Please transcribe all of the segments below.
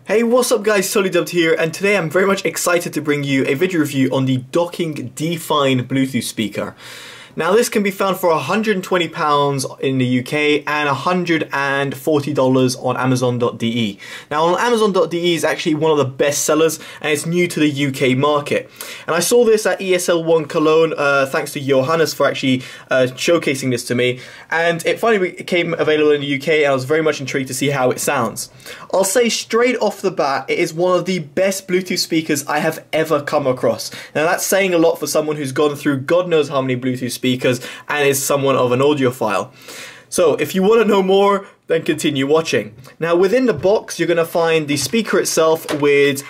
Hey, what's up guys, Totallydubbed here, and today I'm very much excited to bring you a video review on the Dockin D Fine Bluetooth speaker. Now this can be found for £120 in the UK and $140 on Amazon.de. Now on Amazon.de is actually one of the best sellers and it's new to the UK market. And I saw this at ESL1 Cologne thanks to Johannes for actually showcasing this to me, and it finally became available in the UK and I was very much intrigued to see how it sounds. I'll say straight off the bat, it is one of the best Bluetooth speakers I have ever come across. Now that's saying a lot for someone who's gone through God knows how many Bluetooth speakers and is somewhat of an audiophile. So if you want to know more, then continue watching. Now within the box you're going to find the speaker itself with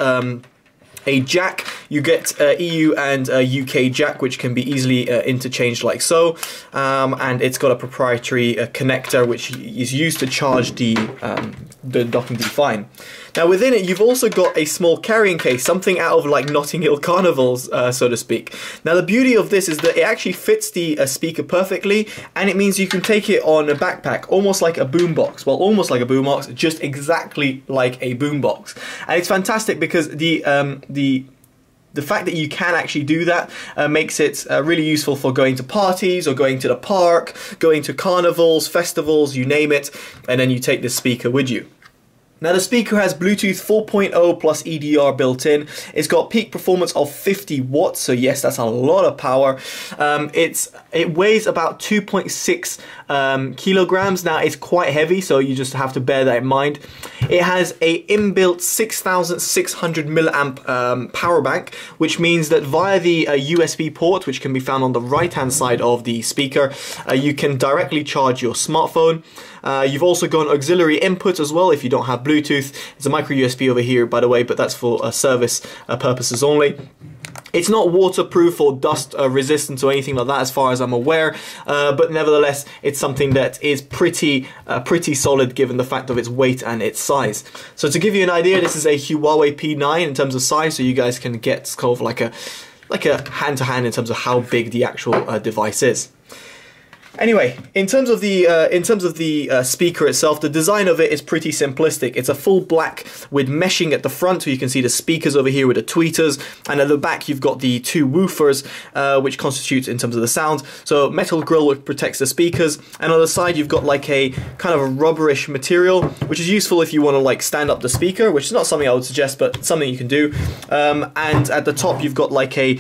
a jack. You get EU and UK jack, which can be easily interchanged like so, and it's got a proprietary connector which is used to charge the Dockin D Fine. Now within it you've also got a small carrying case, something out of like Notting Hill carnivals, so to speak. Now the beauty of this is that it actually fits the speaker perfectly, and it means you can take it on a backpack, almost like a boombox. Well, almost like a boombox, just exactly like a boombox. And it's fantastic because the fact that you can actually do that makes it really useful for going to parties or going to the park, going to carnivals, festivals, you name it, and then you take this speaker with you. Now the speaker has Bluetooth 4.0 plus EDR built in. It's got peak performance of 50 watts, so yes, that's a lot of power. It weighs about 2.6 kilograms. Now it's quite heavy, so you just have to bear that in mind. It has a inbuilt 6600 milliamp power bank, which means that via the USB port, which can be found on the right hand side of the speaker, you can directly charge your smartphone. You've also got auxiliary input as well if you don't have Bluetooth. There's a micro USB over here, by the way, but that's for service purposes only. It's not waterproof or dust resistant or anything like that as far as I'm aware, but nevertheless it's something that is pretty solid given the fact of its weight and its size. So to give you an idea, this is a Huawei P9 in terms of size, so you guys can get kind of like a hand-to-hand in terms of how big the actual device is. Anyway, in terms of the speaker itself, the design of it is pretty simplistic. It's a full black with meshing at the front, so you can see the speakers over here with the tweeters, and at the back you've got the two woofers, which constitute in terms of the sound. So metal grille which protects the speakers, and on the side you've got like a kind of a rubberish material, which is useful if you want to like stand up the speaker, which is not something I would suggest, but something you can do. And at the top you've got like a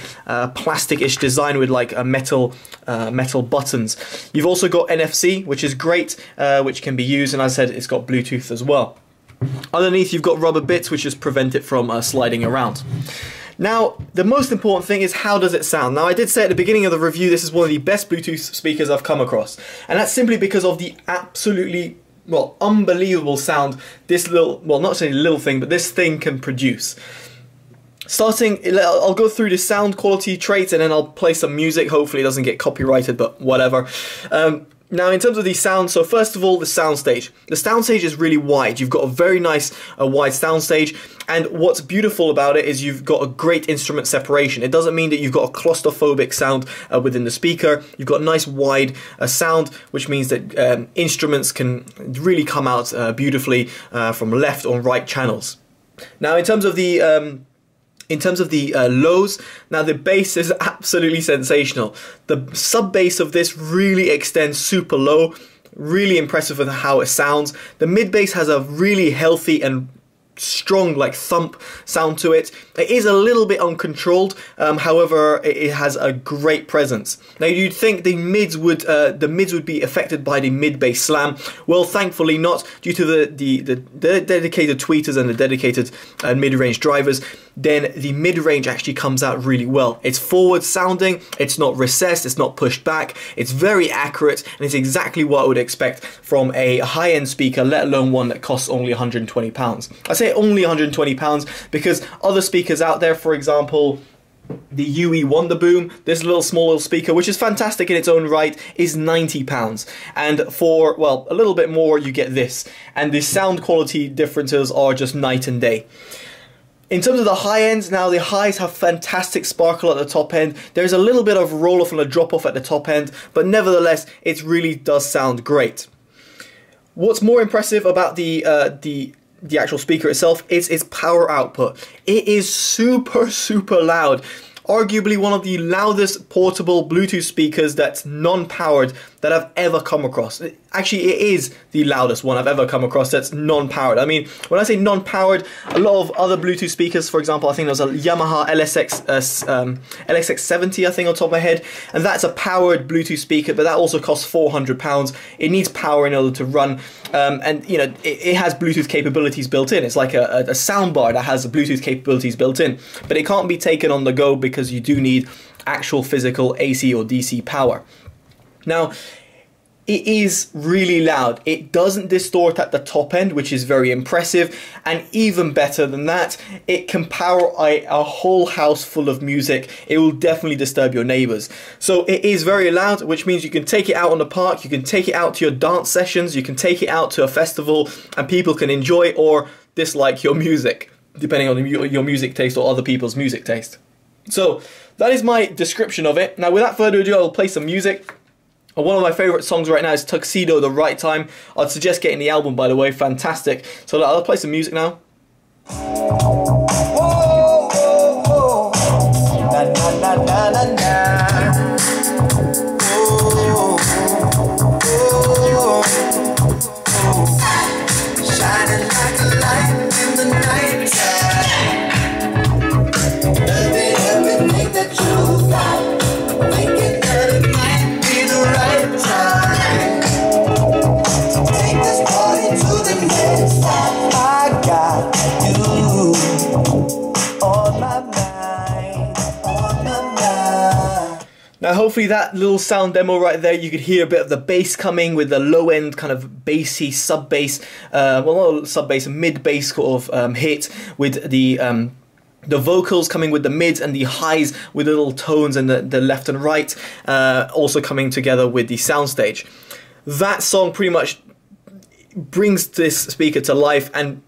plastic-ish design with like a metal buttons. You've also got NFC, which is great, which can be used, and as I said, it's got Bluetooth as well. Underneath you've got rubber bits which just prevent it from sliding around. Now, the most important thing is how does it sound? Now, I did say at the beginning of the review this is one of the best Bluetooth speakers I've come across, and that's simply because of the absolutely, well, unbelievable sound this little, well, not necessarily little thing, but this thing can produce. Starting, I'll go through the sound quality traits and then I'll play some music. Hopefully it doesn't get copyrighted, but whatever. Now in terms of the sound, so first of all the soundstage. The soundstage is really wide. You've got a very nice wide soundstage, and what's beautiful about it is you've got a great instrument separation. It doesn't mean that you've got a claustrophobic sound within the speaker. You've got nice wide sound, which means that instruments can really come out beautifully from left or right channels. Now in terms of the lows, now the bass is absolutely sensational. The sub bass of this really extends super low, really impressive with how it sounds. The mid bass has a really healthy and strong like thump sound to it. It is a little bit uncontrolled, however it has a great presence. Now you'd think the mids would be affected by the mid bass slam. Well, thankfully not, due to the dedicated tweeters and the dedicated mid-range drivers. Then the mid-range actually comes out really well. It's forward sounding, it's not recessed, it's not pushed back, it's very accurate, and it's exactly what I would expect from a high-end speaker, let alone one that costs only £120. I say only £120 because other speakers out there, for example, the UE Wonder Boom, this small little speaker, which is fantastic in its own right, is £90. And for, well, a little bit more you get this. And the sound quality differences are just night and day. In terms of the high ends, now the highs have fantastic sparkle at the top end. There's a little bit of roll off and a drop off at the top end, but nevertheless, it really does sound great. What's more impressive about the the actual speaker itself, it's its power output. It is super loud. Arguably one of the loudest portable Bluetooth speakers that's non-powered that I've ever come across. Actually, it is the loudest one I've ever come across that's non-powered. I mean, when I say non-powered, a lot of other Bluetooth speakers, for example, I think there's a Yamaha LXX70, I think, on top of my head, and that's a powered Bluetooth speaker, but that also costs £400. It needs power in order to run, and you know, it has Bluetooth capabilities built in. It's like a soundbar that has Bluetooth capabilities built in, but it can't be taken on the go because you do need actual physical AC or DC power. Now, it is really loud. It doesn't distort at the top end, which is very impressive, and even better than that, it can power a whole house full of music. It will definitely disturb your neighbors. So it is very loud, which means you can take it out on the park, you can take it out to your dance sessions, you can take it out to a festival, and people can enjoy or dislike your music, depending on your music taste or other people's music taste. So that is my description of it. Now, without further ado, I will play some music. One of my favourite songs right now is Tuxedo, The Right Time. I'd suggest getting the album, by the way, fantastic. So I'll play some music now. Whoa, whoa, whoa. Na, na, na, na, na, na. Whoa, whoa, whoa. Shining like a light in the night time. Everything that you got, thinking that it might be the right time. Take this party to the next time. I got you on my mind, on my mind. Now, hopefully that little sound demo right there, you could hear a bit of the bass coming with the low end kind of bassy sub-bass, well, not sub-bass, mid-bass sort of hit with the vocals coming with the mids and the highs with the little tones and the left and right, also coming together with the soundstage. That song pretty much brings this speaker to life and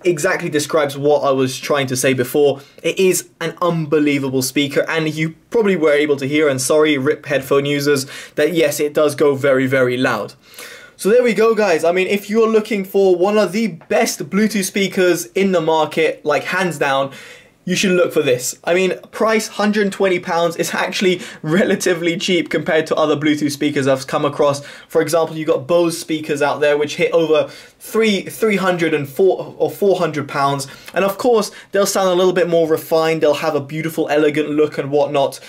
exactly describes what I was trying to say before. It is an unbelievable speaker, and you probably were able to hear, and sorry RIP headphone users, that yes, it does go very loud. So there we go, guys. I mean, if you're looking for one of the best Bluetooth speakers in the market, like hands down, you should look for this. I mean, price £120 is actually relatively cheap compared to other Bluetooth speakers I've come across. For example, you've got Bose speakers out there which hit over £300 or £400, and of course they'll sound a little bit more refined, they'll have a beautiful elegant look and whatnot.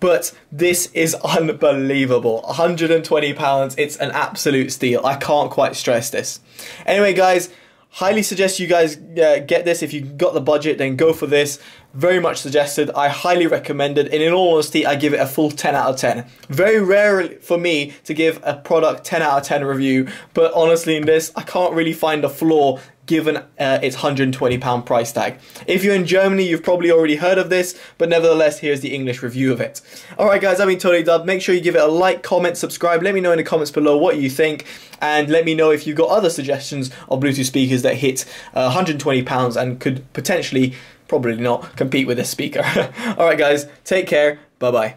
But this is unbelievable. £120, it's an absolute steal. I can't quite stress this. Anyway, guys, highly suggest you guys get this. If you've got the budget, then go for this. Very much suggested. I highly recommend it. And in all honesty, I give it a full 10 out of 10. Very rare for me to give a product 10 out of 10 review. But honestly, in this, I can't really find a flaw given its £120 price tag. If you're in Germany, you've probably already heard of this, but nevertheless, here's the English review of it. Alright guys, I've been Totally Dubbed. Make sure you give it a like, comment, subscribe. Let me know in the comments below what you think, and let me know if you've got other suggestions of Bluetooth speakers that hit £120 and could potentially, probably not, compete with this speaker. Alright guys, take care, bye bye.